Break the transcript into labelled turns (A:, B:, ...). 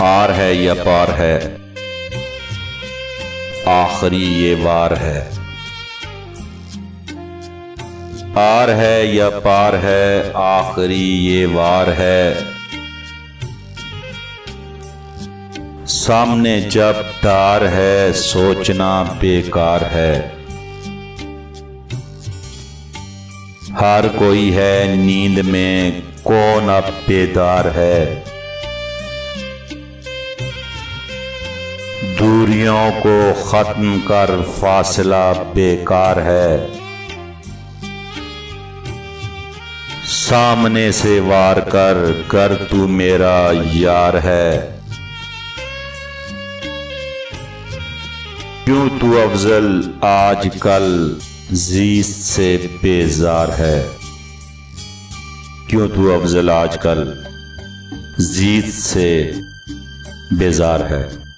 A: Are है या पार है, आखिरी ये वार है। आर है या पार है, आखिरी ये वार है। सामने जब दार है, सोचना बेकार है। हर कोई है नींद में, कौन अब बेदार है। दूरियों को खत्म कर, फासला बेकार है। सामने से वार कर तू मेरा यार है। क्यों तू अफजल आजकल जीत से बेजार है। क्यों तू अफजल आजकल जीत से बेजार है।